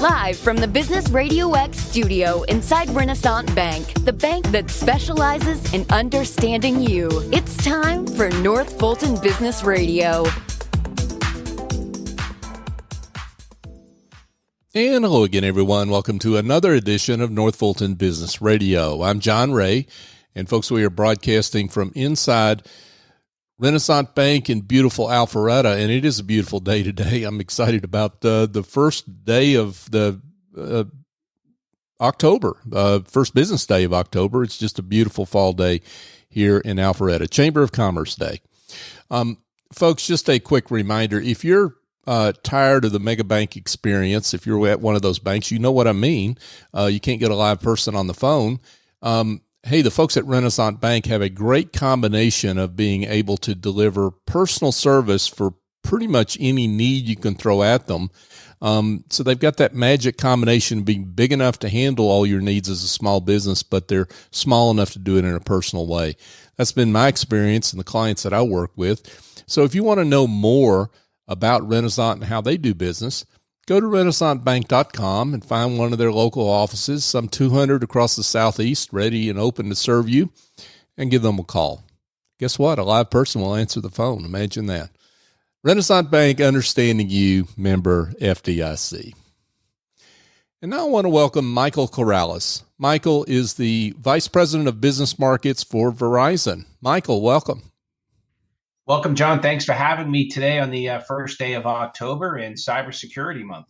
Live from the Business RadioX studio inside Renaissance Bank, the bank that specializes in understanding you. It's time for North Fulton Business Radio. And hello again, everyone. Welcome to another edition of North Fulton Business Radio. I'm John Ray, and folks, we are broadcasting from inside Renaissance Bank in beautiful Alpharetta, and it is a beautiful day today. I'm excited about the first day of the October, first business day of October. It's just a beautiful fall day here in Alpharetta, Chamber of Commerce Day. Folks, just a quick reminder, if you're tired of the mega bank experience, if you're at one of those banks, you know what I mean. You can't get a live person on the phone. Hey, the folks at Renaissance Bank have a great combination of being able to deliver personal service for pretty much any need you can throw at them. So they've got that magic combination of being big enough to handle all your needs as a small business, but they're small enough to do it in a personal way. That's been my experience and the clients that I work with. So if you want to know more about Renaissance and how they do business, go to renaissancebank.com and find one of their local offices, some 200 across the Southeast, ready and open to serve you, and give them a call. Guess what? A live person will answer the phone. Imagine that. Renaissance Bank, understanding you, member FDIC. And now I want to welcome Michael Caralis. Michael is the Vice President of Business Markets for Verizon. Michael, welcome. Welcome, John. Thanks for having me today on the first day of October in Cybersecurity Month.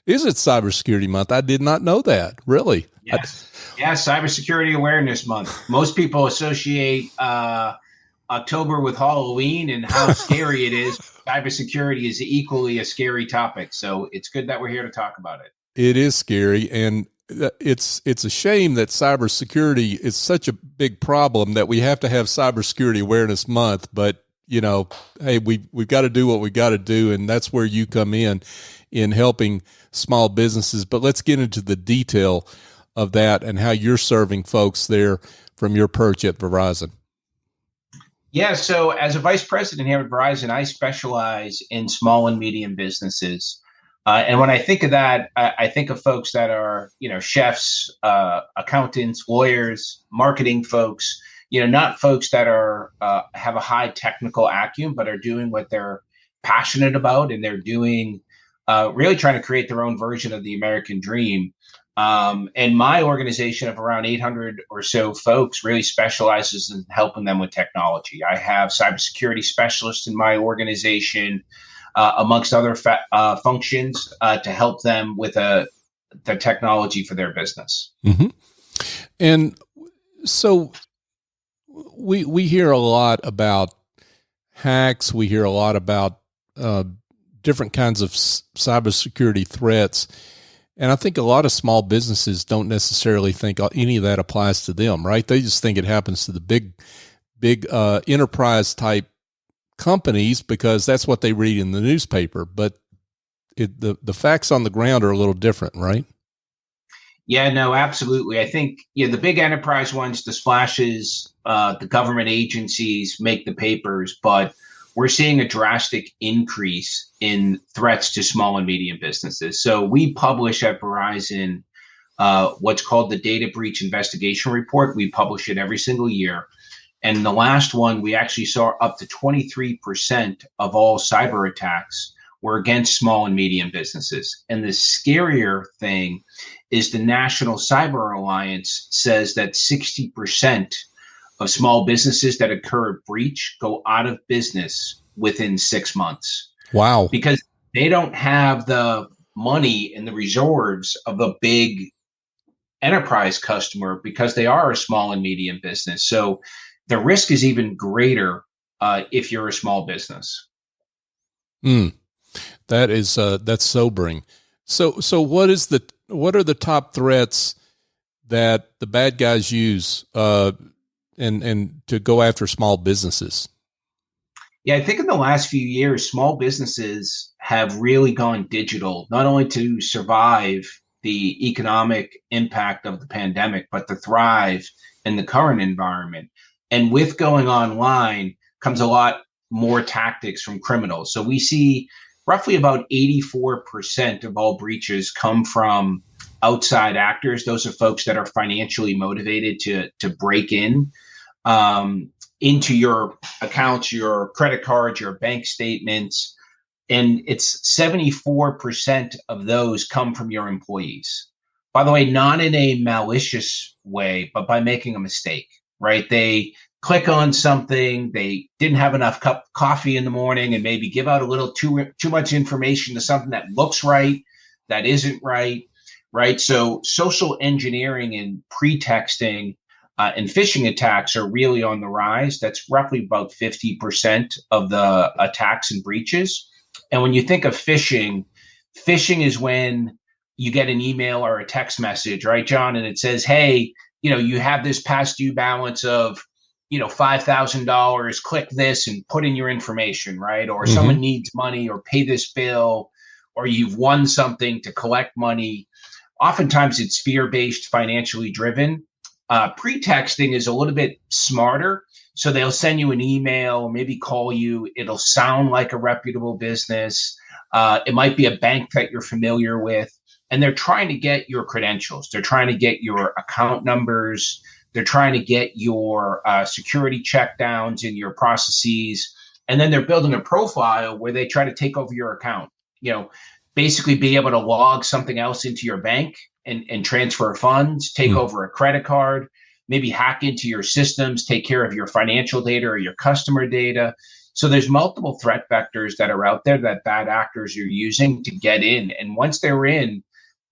Is it Cybersecurity Month? I did not know that. Really? Yes. Cybersecurity Awareness Month. Most people associate October with Halloween and how scary it is. Cybersecurity is equally a scary topic. So it's good that we're here to talk about it. It is scary. And it's a shame that cybersecurity is such a big problem that we have to have Cybersecurity Awareness Month. But you know, hey, we've got to do what we got to do, and that's where you come in helping small businesses. But let's get into the detail of that and how you're serving folks there from your perch at Verizon. Yeah, so as a vice president here at Verizon, I specialize in small and medium businesses. And when I think of that, I think of folks that are, chefs, accountants, lawyers, marketing folks, not folks that are have a high technical acumen, but are doing what they're passionate about, and they're doing really trying to create their own version of the American dream. And my organization of around 800 or so folks really specializes in helping them with technology. I have cybersecurity specialists in my organization, amongst other functions, to help them with the technology for their business. Mm-hmm. And so we hear a lot about hacks. We hear a lot about different kinds of cybersecurity threats. And I think a lot of small businesses don't necessarily think any of that applies to them, right? They just think it happens to the big enterprise type companies because that's what they read in the newspaper. But the facts on the ground are a little different, right? Yeah, no, absolutely. I think the big enterprise ones, the splashes, the government agencies make the papers, but we're seeing a drastic increase in threats to small and medium businesses. So we publish at Verizon what's called the Data Breach Investigation Report. We publish it every single year. And the last one, we actually saw up to 23% of all cyber attacks were against small and medium businesses. And the scarier thing is the National Cyber Alliance says that 60% of small businesses that occur a breach go out of business within 6 months. Wow. Because they don't have the money and the reserves of a big enterprise customer because they are a small and medium business. So the risk is even greater if you're a small business. That is that's sobering. So what are the top threats that the bad guys use and to go after small businesses? Yeah, I think in the last few years, small businesses have really gone digital, not only to survive the economic impact of the pandemic, but to thrive in the current environment. And with going online comes a lot more tactics from criminals. So we see roughly about 84% of all breaches come from outside actors. Those are folks that are financially motivated to break in into your accounts, your credit cards, your bank statements. And it's 74% of those come from your employees. By the way, not in a malicious way, but by making a mistake, right? They click on something, they didn't have enough coffee in the morning, and maybe give out a little too much information to something that looks right, that isn't right, right? So social engineering and pretexting and phishing attacks are really on the rise. That's roughly about 50% of the attacks and breaches. And when you think of phishing is when you get an email or a text message, right, John? And it says, hey, you have this past due balance of, $5,000, click this and put in your information, right? Or someone needs money, or pay this bill, or you've won something to collect money. Oftentimes it's fear-based, financially driven. Pretexting is a little bit smarter. So they'll send you an email, maybe call you. It'll sound like a reputable business. It might be a bank that you're familiar with. And they're trying to get your credentials. They're trying to get your account numbers. They're trying to get your security checkdowns in your processes. And then they're building a profile where they try to take over your account, basically be able to log something else into your bank and transfer funds, take over a credit card, maybe hack into your systems, take care of your financial data or your customer data. So there's multiple threat vectors that are out there that bad actors are using to get in. And once they're in,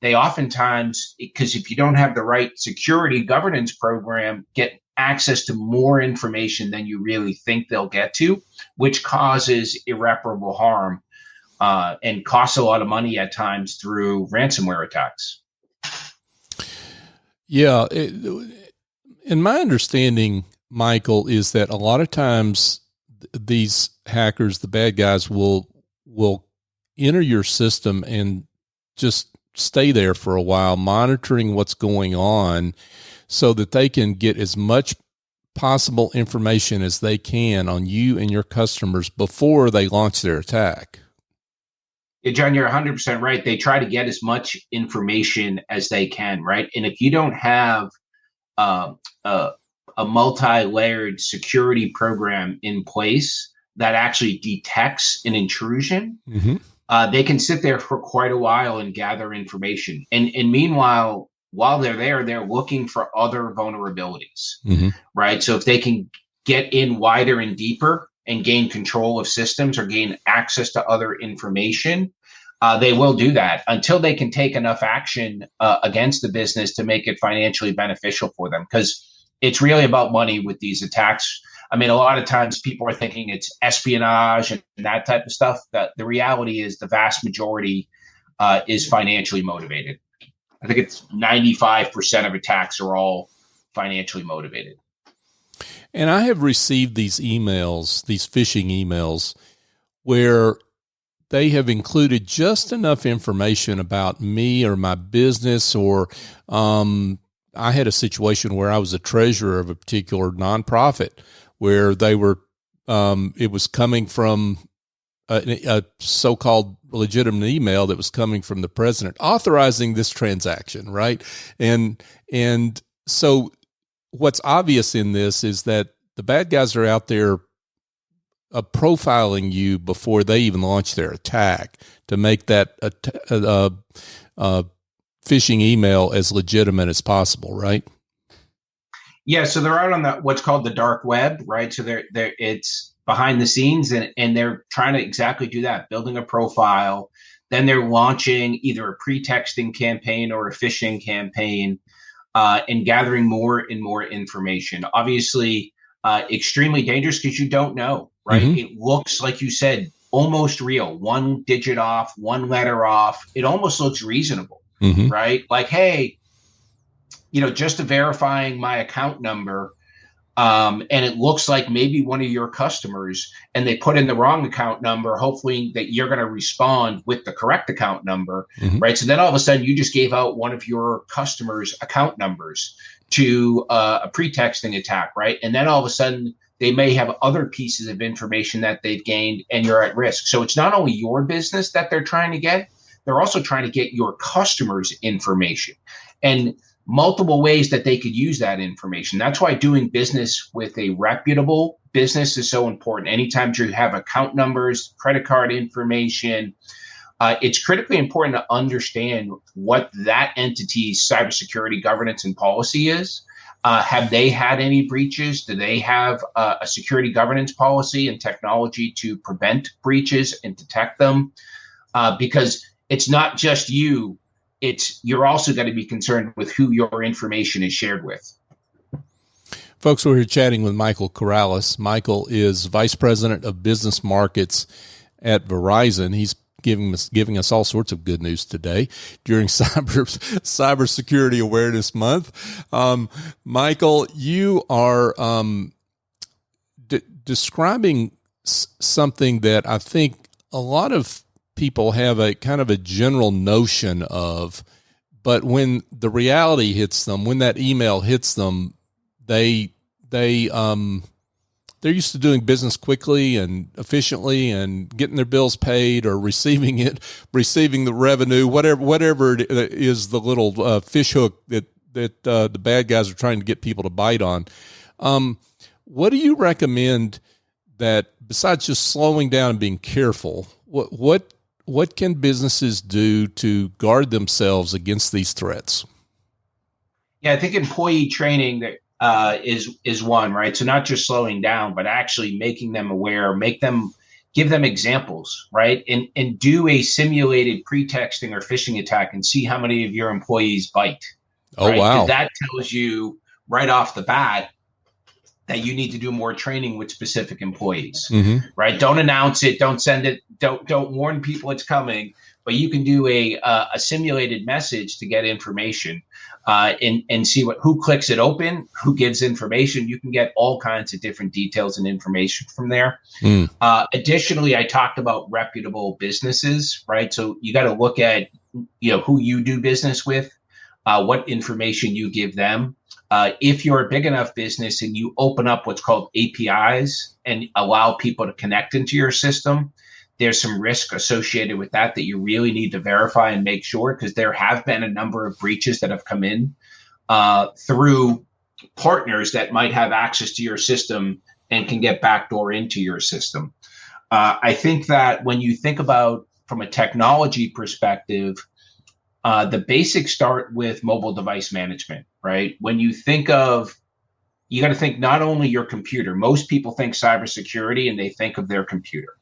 they oftentimes, because if you don't have the right security governance program, get access to more information than you really think they'll get to, which causes irreparable harm and costs a lot of money at times through ransomware attacks. Yeah. In my understanding, Michael, is that a lot of times these hackers, the bad guys, will enter your system and just stay there for a while, monitoring what's going on so that they can get as much possible information as they can on you and your customers before they launch their attack. Yeah, John, you're 100% right. They try to get as much information as they can, right? And if you don't have a multi-layered security program in place that actually detects an intrusion, they can sit there for quite a while and gather information. And meanwhile, while they're there, they're looking for other vulnerabilities, right? So if they can get in wider and deeper and gain control of systems or gain access to other information, they will do that until they can take enough action against the business to make it financially beneficial for them. Because it's really about money with these attacks. I mean, a lot of times people are thinking it's espionage and that type of stuff. The reality is the vast majority is financially motivated. I think it's 95% of attacks are all financially motivated. And I have received these emails, these phishing emails, where they have included just enough information about me or my business, or I had a situation where I was a treasurer of a particular nonprofit where they were, it was coming from a so-called legitimate email that was coming from the president authorizing this transaction, right? And so what's obvious in this is that the bad guys are out there profiling you before they even launch their attack to make that phishing email as legitimate as possible, right? Yeah, so they're out on what's called the dark web, right? So it's behind the scenes, and they're trying to exactly do that, building a profile. Then they're launching either a pretexting campaign or a phishing campaign, and gathering more and more information. Obviously, extremely dangerous because you don't know, right? It looks, like you said, almost real. One digit off, one letter off. It almost looks reasonable, right? Like, hey, just verifying my account number, and it looks like maybe one of your customers, and they put in the wrong account number, hopefully that you're going to respond with the correct account number, right? So then all of a sudden you just gave out one of your customers' account numbers to a pretexting attack, right? And then all of a sudden they may have other pieces of information that they've gained, and you're at risk. So it's not only your business that they're trying to get, they're also trying to get your customers' information and multiple ways that they could use that information. That's why doing business with a reputable business is so important. Anytime you have account numbers, credit card information, it's critically important to understand what that entity's cybersecurity governance and policy is. Have they had any breaches? Do they have a security governance policy and technology to prevent breaches and detect them? Because it's not just you. You're also going to be concerned with who your information is shared with. Folks, we're here chatting with Michael Caralis. Michael is Vice President of Business Markets at Verizon. He's giving us all sorts of good news today during Cybersecurity Awareness Month. Michael, you are describing something that I think a lot of people have a kind of a general notion of, but when the reality hits them, when that email hits them, they're used to doing business quickly and efficiently and getting their bills paid or receiving the revenue, whatever it is, the little fish hook that the bad guys are trying to get people to bite on. What do you recommend that, besides just slowing down and being careful, what can businesses do to guard themselves against these threats? Yeah, I think employee training that is one, right? So not just slowing down, but actually making them aware, give them examples, right? And do a simulated pretexting or phishing attack and see how many of your employees bite. Oh, right? wow. That tells you right off the bat that you need to do more training with specific employees, right? Don't announce it. Don't send it. Don't warn people it's coming, but you can do a simulated message to get information. And see who clicks it open, who gives information. You can get all kinds of different details and information from there. Additionally, I talked about reputable businesses, right? So you got to look at, who you do business with, what information you give them. If you're a big enough business and you open up what's called APIs and allow people to connect into your system, there's some risk associated with that you really need to verify and make sure, because there have been a number of breaches that have come in through partners that might have access to your system and can get backdoor into your system. I think that when you think about from a technology perspective, the basics start with mobile device management, right? When you think of, you got to think not only your computer. Most people think cybersecurity and they think of their computer.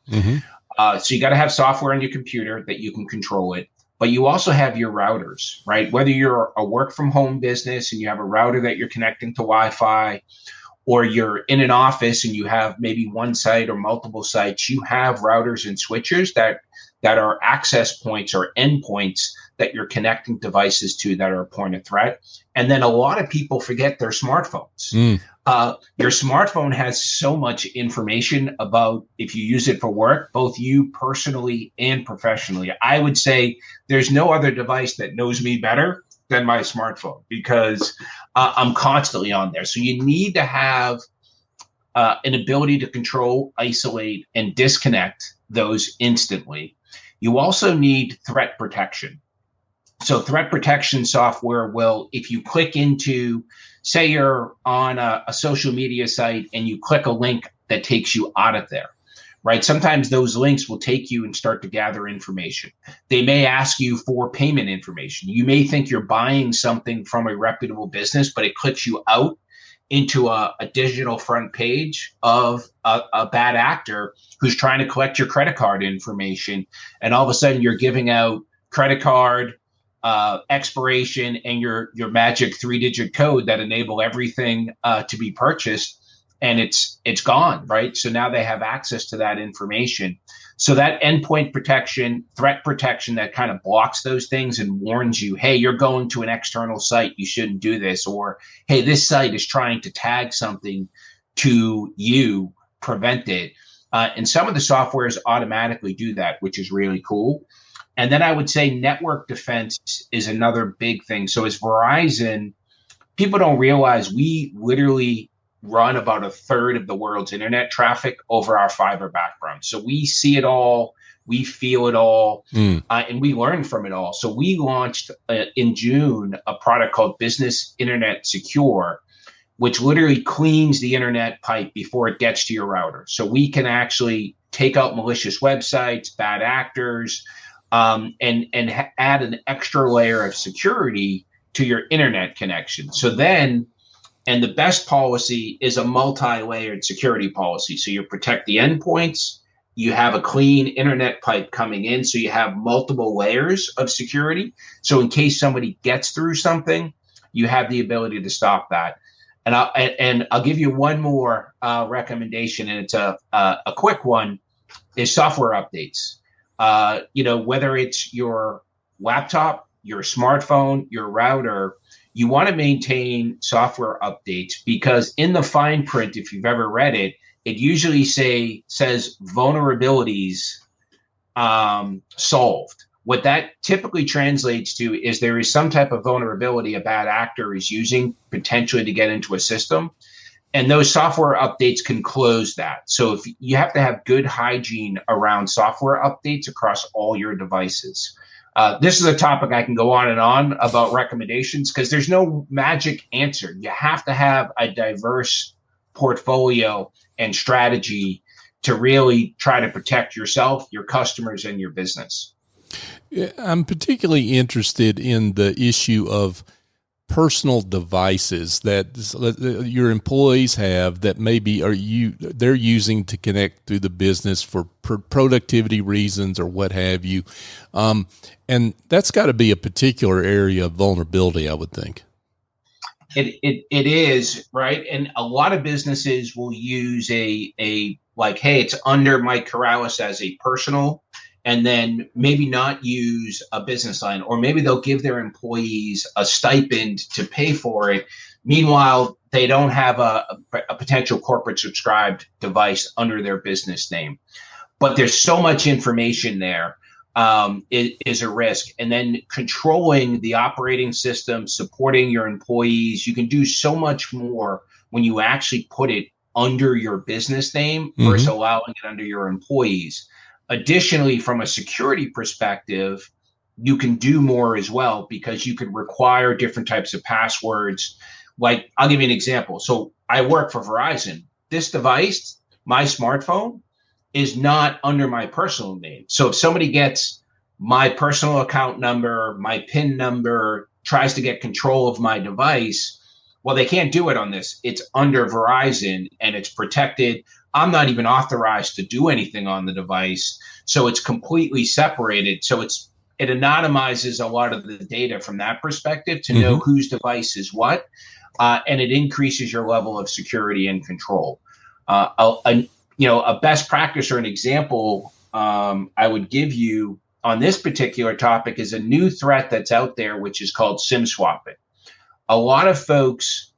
So you got to have software on your computer that you can control it, but you also have your routers, right? Whether you're a work from home business and you have a router that you're connecting to Wi-Fi, or you're in an office and you have maybe one site or multiple sites, you have routers and switchers that are access points or endpoints that you're connecting devices to that are a point of threat. And then a lot of people forget their smartphones. Your smartphone has so much information about, if you use it for work, both you personally and professionally. I would say there's no other device that knows me better than my smartphone, because I'm constantly on there. So you need to have an ability to control, isolate, and disconnect those instantly. You also need threat protection. So threat protection software will, if you click into, say you're on a social media site and you click a link that takes you out of there, right? Sometimes those links will take you and start to gather information. They may ask you for payment information. You may think you're buying something from a reputable business, but it clicks you out into a digital front page of a bad actor who's trying to collect your credit card information. And all of a sudden you're giving out credit card expiration and your magic 3-digit code that enable everything to be purchased, and it's gone, right? So now they have access to that information. So that endpoint protection, threat protection, that kind of blocks those things and warns you, hey, you're going to an external site, you shouldn't do this, or hey, this site is trying to tag something to you, prevent it. And some of the softwares automatically do that, which is really cool. And then I would say network defense is another big thing. So as Verizon, people don't realize we literally run about a third of the world's internet traffic over our fiber background. So we see it all, we feel it all, and we learn from it all. So we launched in June a product called Business Internet Secure, which literally cleans the internet pipe before it gets to your router. So we can actually take out malicious websites, bad actors, and add an extra layer of security to your internet connection. So then, and the best policy is a multi-layered security policy. So you protect the endpoints, you have a clean internet pipe coming in, so you have multiple layers of security. So in case somebody gets through something, you have the ability to stop that. And I'll give you one more recommendation, and it's a quick one, is software updates. Whether it's your laptop, your smartphone, your router, you want to maintain software updates, because in the fine print, if you've ever read it, it usually says vulnerabilities solved. What that typically translates to is there is some type of vulnerability a bad actor is using potentially to get into a system, and those software updates can close that. So if you have to have good hygiene around software updates across all your devices. This is a topic I can go on and on about recommendations, because there's no magic answer. You have to have a diverse portfolio and strategy to really try to protect yourself, your customers, and your business. I'm particularly interested in the issue of personal devices that your employees have that maybe they're using to connect through the business for productivity reasons or what have you. And that's got to be a particular area of vulnerability, I would think. It is, right? And a lot of businesses will use a like, hey, it's under Mike Caralis as a personal, and then maybe not use a business line, or maybe they'll give their employees a stipend to pay for it. Meanwhile, they don't have a potential corporate subscribed device under their business name. But there's so much information there, is a risk. And then controlling the operating system, supporting your employees, you can do so much more when you actually put it under your business name versus allowing it under your employees. Additionally, from a security perspective, you can do more as well, because you could require different types of passwords. Like, I'll give you an example. So I work for Verizon. This device, my smartphone, is not under my personal name. So if somebody gets my personal account number, my PIN number, tries to get control of my device, well, they can't do it on this. It's under Verizon and it's protected. I'm not even authorized to do anything on the device. So it's completely separated. So it anonymizes a lot of the data from that perspective to know whose device is what. And it increases your level of security and control. A best practice or an example I would give you on this particular topic is a new threat that's out there, which is called SIM swapping. A lot of folks,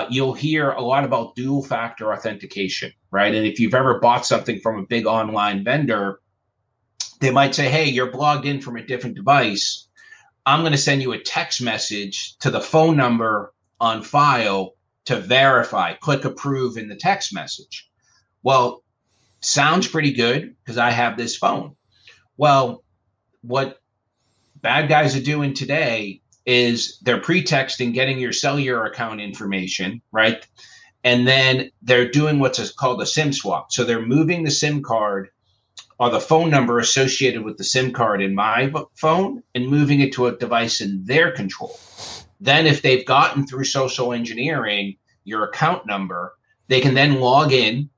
you'll hear a lot about dual factor authentication, right? And if you've ever bought something from a big online vendor, they might say, hey, you're logged in from a different device. I'm going to send you a text message to the phone number on file to verify. Click approve in the text message. Well, sounds pretty good because I have this phone. Well, what bad guys are doing today is they're pretexting getting your cellular account information, right? And then they're doing what's called a SIM swap. So they're moving the SIM card or the phone number associated with the SIM card in my phone and moving it to a device in their control. Then if they've gotten through social engineering your account number, they can then log in,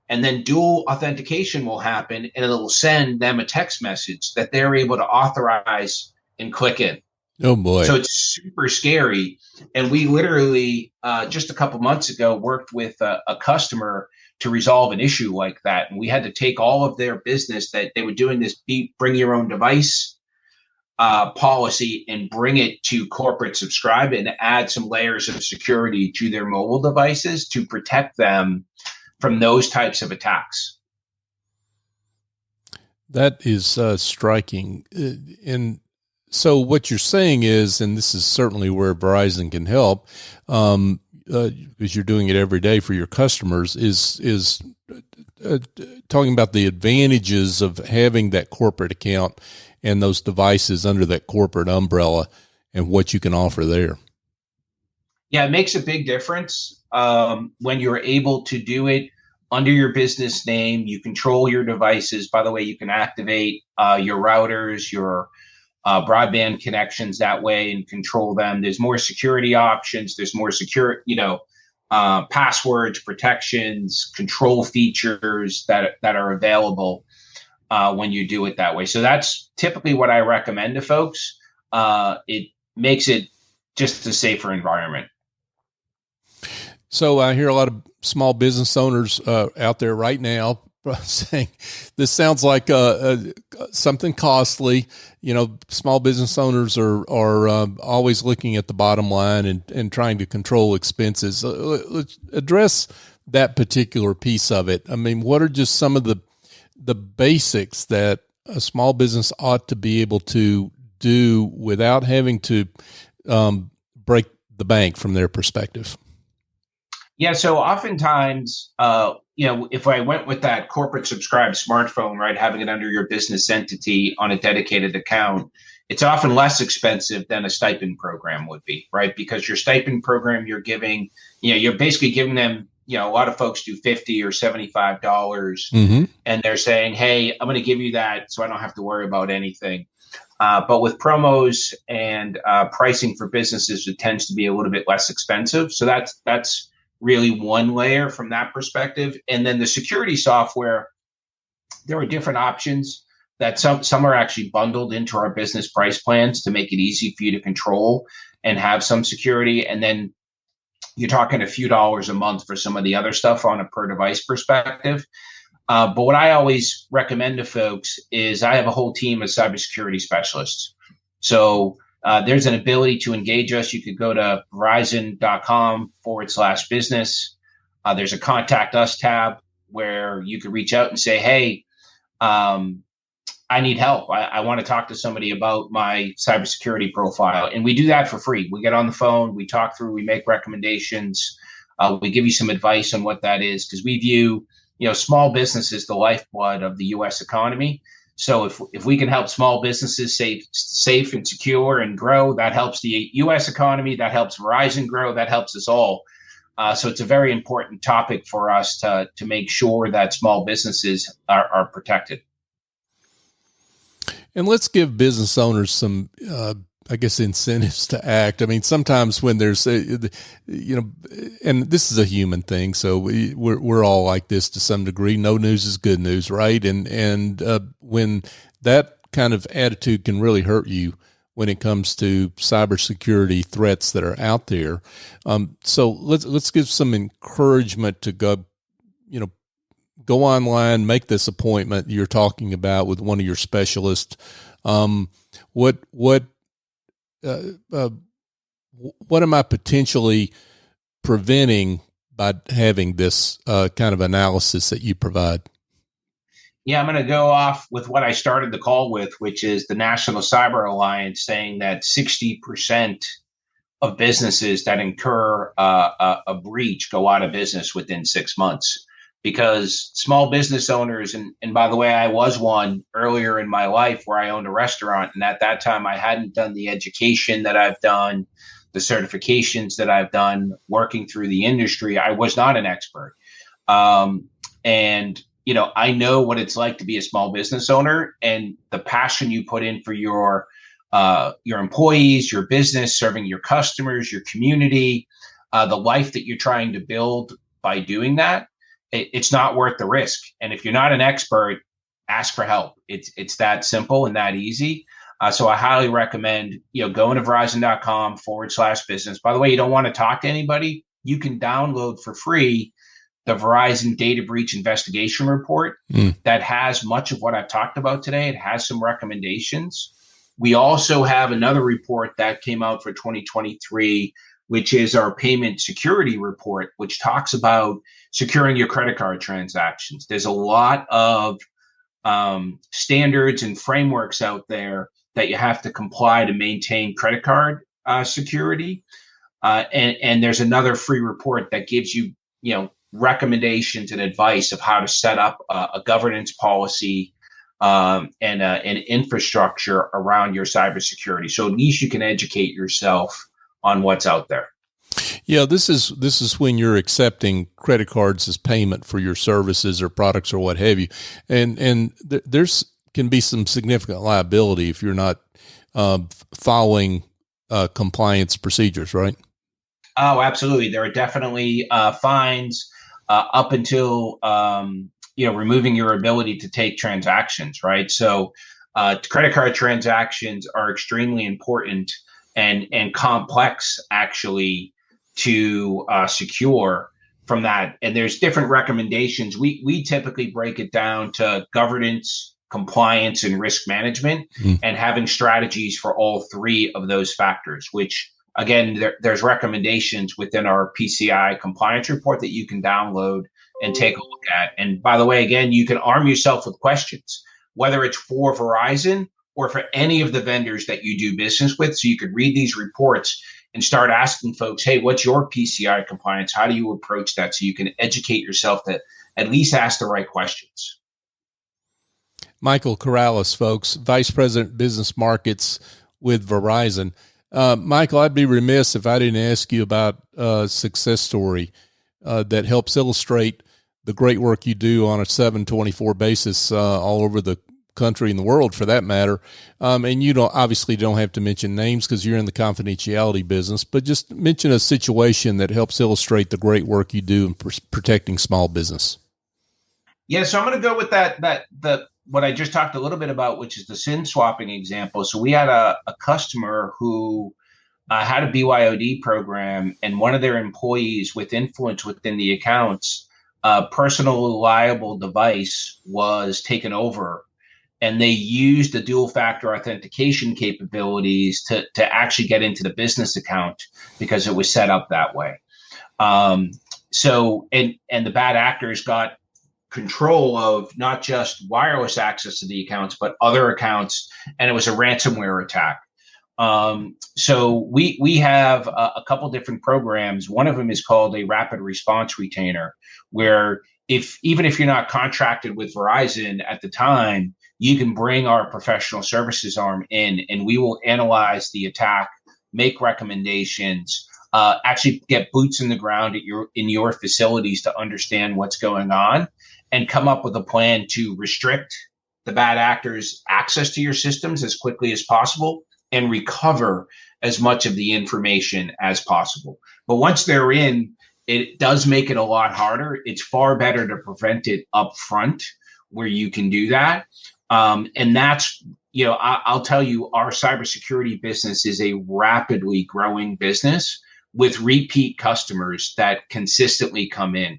and then dual authentication will happen, and it'll send them a text message that they're able to authorize and click in. Oh boy. So it's super scary. And we literally just a couple months ago worked with a customer to resolve an issue like that. And we had to take all of their business that they were doing this bring your own device policy and bring it to corporate subscribe and add some layers of security to their mobile devices to protect them from those types of attacks. That is striking. And so what you're saying is, and this is certainly where Verizon can help, because you're doing it every day for your customers, is talking about the advantages of having that corporate account and those devices under that corporate umbrella and what you can offer there. Yeah, it makes a big difference when you're able to do it under your business name. You control your devices. By the way, you can activate your routers, your broadband connections that way and control them. There's more security options. There's more secure, passwords, protections, control features that are available when you do it that way. So that's typically what I recommend to folks. It makes it just a safer environment. So I hear a lot of small business owners out there right now saying this sounds like something costly. Small business owners are always looking at the bottom line and trying to control expenses. Let's address that particular piece of it. I mean, what are just some of the basics that a small business ought to be able to do without having to break the bank from their perspective? Yeah, so oftentimes, if I went with that corporate subscribed smartphone, right, having it under your business entity on a dedicated account, it's often less expensive than a stipend program would be, right? Because your stipend program, you're giving, you're basically giving them, a lot of folks do $50 or $75, and they're saying, hey, I'm going to give you that so I don't have to worry about anything. But with promos and pricing for businesses, it tends to be a little bit less expensive. So that's really one layer from that perspective. And then the security software, there are different options that some are actually bundled into our business price plans to make it easy for you to control and have some security. And then you're talking a few dollars a month for some of the other stuff on a per device perspective. But what I always recommend to folks is I have a whole team of cybersecurity specialists. So there's an ability to engage us. You could go to verizon.com/business. There's a contact us tab where you could reach out and say, hey, I need help. I want to talk to somebody about my cybersecurity profile. And we do that for free. We get on the phone, we talk through, we make recommendations. We give you some advice on what that is, because we view, small business is the lifeblood of the U.S. economy. So if we can help small businesses safe and secure and grow, that helps the U.S. economy, that helps Verizon grow, that helps us all. So it's a very important topic for us to make sure that small businesses are protected. And let's give business owners some, incentives to act. I mean, sometimes when there's, and this is a human thing, so we're all like this to some degree. No news is good news, right? And when that kind of attitude can really hurt you when it comes to cybersecurity threats that are out there. So let's give some encouragement to go online, make this appointment you're talking about with one of your specialists. What am I potentially preventing by having this kind of analysis that you provide? Yeah, I'm going to go off with what I started the call with, which is the National Cyber Alliance saying that 60% of businesses that incur a breach go out of business within 6 months. Because small business owners, and by the way, I was one earlier in my life where I owned a restaurant. And at that time, I hadn't done the education that I've done, the certifications that I've done working through the industry. I was not an expert. I know what it's like to be a small business owner, and the passion you put in for your employees, your business, serving your customers, your community, the life that you're trying to build by doing that. It's not worth the risk. And if you're not an expert, ask for help. It's that simple and that easy. So I highly recommend, going to verizon.com/business. By the way, you don't want to talk to anybody. You can download for free the Verizon Data Breach Investigation Report that has much of what I've talked about today. It has some recommendations. We also have another report that came out for 2023, which is our payment security report, which talks about securing your credit card transactions. There's a lot of standards and frameworks out there that you have to comply to maintain credit card security. And there's another free report that gives you, recommendations and advice of how to set up a governance policy and an infrastructure around your cybersecurity. So at least you can educate yourself on what's out there. Yeah, this is when you're accepting credit cards as payment for your services or products or what have you, and there's can be some significant liability if you're not following compliance procedures, right? Oh, absolutely. There are definitely fines up until removing your ability to take transactions, right? So credit card transactions are extremely important and complex, actually, to secure from that. And there's different recommendations. We typically break it down to governance, compliance, and risk management, and having strategies for all three of those factors, which, again, there's recommendations within our PCI compliance report that you can download and take a look at. And by the way, again, you can arm yourself with questions, whether it's for Verizon or for any of the vendors that you do business with. So you could read these reports and start asking folks, hey, what's your PCI compliance? How do you approach that? So you can educate yourself to at least ask the right questions. Michael Caralis, folks, Vice President Business Markets with Verizon. Michael, I'd be remiss if I didn't ask you about a success story that helps illustrate the great work you do on a 7/24 basis all over the country and the world, for that matter. And you obviously don't have to mention names because you're in the confidentiality business, but just mention a situation that helps illustrate the great work you do in protecting small business. Yeah, so I'm going to go with what I just talked a little bit about, which is the SIM swapping example. So we had a customer who had a BYOD program, and one of their employees with influence within the accounts, personal reliable device was taken over, and they used the dual factor authentication capabilities to actually get into the business account because it was set up that way. So the bad actors got control of not just wireless access to the accounts, but other accounts, and it was a ransomware attack. So we have a couple different programs. One of them is called a rapid response retainer, where even if you're not contracted with Verizon at the time, you can bring our professional services arm in, and we will analyze the attack, make recommendations, actually get boots in the ground in your facilities to understand what's going on, and come up with a plan to restrict the bad actors' access to your systems as quickly as possible and recover as much of the information as possible. But once they're in, it does make it a lot harder. It's far better to prevent it up front where you can do that. And that's, I'll tell you, our cybersecurity business is a rapidly growing business with repeat customers that consistently come in,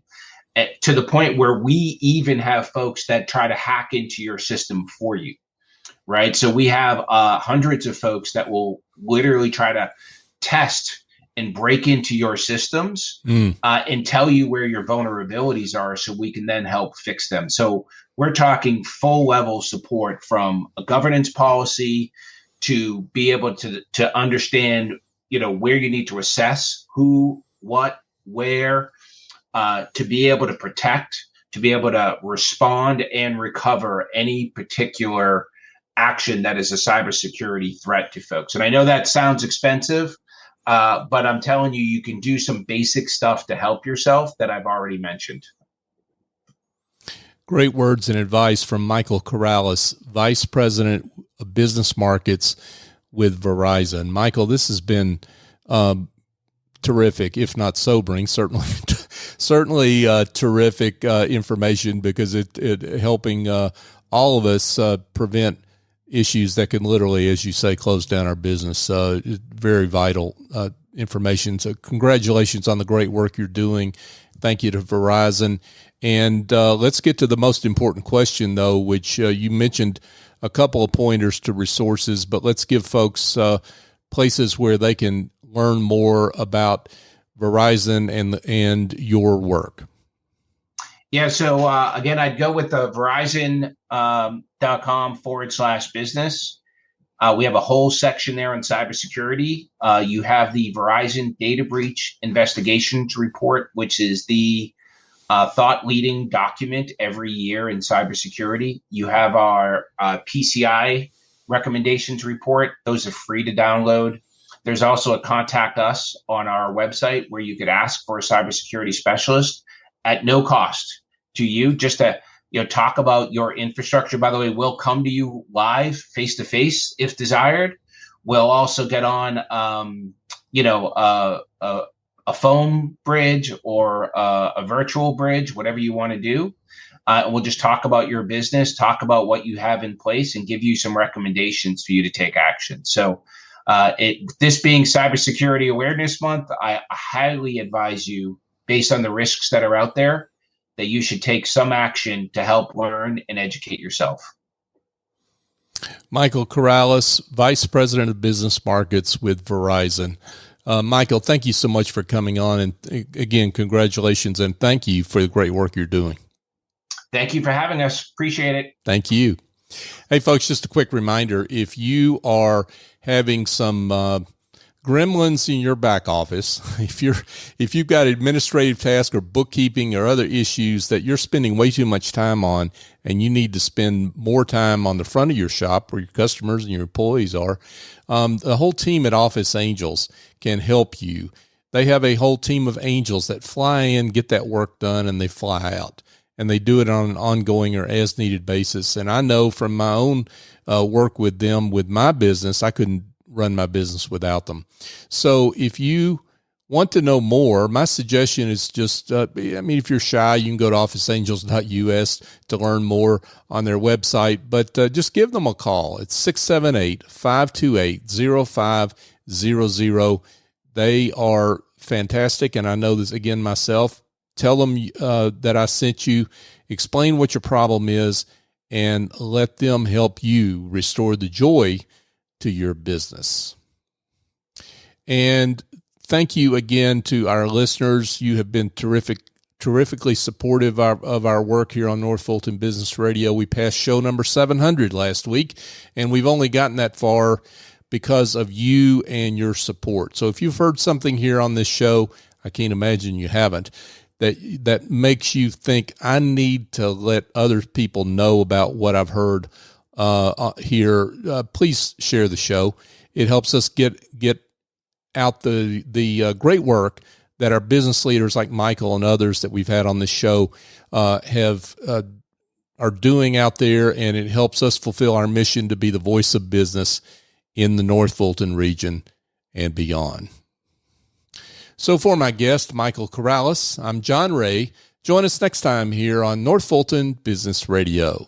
to the point where we even have folks that try to hack into your system for you, right? So we have hundreds of folks that will literally try to test and break into your systems and tell you where your vulnerabilities are so we can then help fix them. So we're talking full level support, from a governance policy to be able to understand, where you need to assess who, what, where, to be able to protect, to be able to respond and recover any particular action that is a cybersecurity threat to folks. And I know that sounds expensive, but I'm telling you, you can do some basic stuff to help yourself that I've already mentioned. Great words and advice from Michael Caralis, Vice President of Business Markets with Verizon. Michael, this has been terrific, if not sobering, certainly terrific information, because it helping all of us prevent issues that can literally, as you say, close down our business. Very vital information. So congratulations on the great work you're doing. Thank you to Verizon. And let's get to the most important question, though, which you mentioned a couple of pointers to resources, but let's give folks places where they can learn more about Verizon and your work. Yeah. So again, I'd go with the Verizon.com/business. We have a whole section there on cybersecurity. You have the Verizon Data Breach Investigations Report, which is the thought-leading document every year in cybersecurity. You have our PCI recommendations report. Those are free to download. There's also a contact us on our website where you could ask for a cybersecurity specialist at no cost to you, just to talk about your infrastructure. By the way, we'll come to you live, face to face, if desired. We'll also get on, a phone bridge or a virtual bridge, whatever you want to do. We'll just talk about your business, talk about what you have in place, and give you some recommendations for you to take action. So this being Cybersecurity Awareness Month, I highly advise you, based on the risks that are out there, that you should take some action to help learn and educate yourself. Michael Caralis, Vice President of Business Markets with Verizon. Michael, thank you so much for coming on. And again, congratulations and thank you for the great work you're doing. Thank you for having us. Appreciate it. Thank you. Hey, folks, just a quick reminder. If you are having some gremlins in your back office, if you've got administrative tasks or bookkeeping or other issues that you're spending way too much time on, and you need to spend more time on the front of your shop where your customers and your employees are, the whole team at Office Angels can help you. They have a whole team of angels that fly in, get that work done, and they fly out. And they do it on an ongoing or as needed basis. And I know from my own work with them, with my business, I couldn't run my business without them. So if you want to know more, my suggestion is just, if you're shy, you can go to officeangels.us to learn more on their website, but just give them a call. It's 678-528-0500. They are fantastic. And I know this again myself. Tell them that I sent you, explain what your problem is, and let them help you restore the joy to your business. And thank you again to our listeners. You have been terrifically supportive of our work here on North Fulton Business Radio. We passed show number 700 last week, and we've only gotten that far because of you and your support. So if you've heard something here on this show, I can't imagine you haven't, that makes you think I need to let other people know about what I've heard here, please share the show. It helps us get out the great work that our business leaders like Michael and others that we've had on this show are doing out there, and it helps us fulfill our mission to be the voice of business in the North Fulton region and beyond. So for my guest, Michael Caralis, I'm John Ray. Join us next time here on North Fulton Business Radio.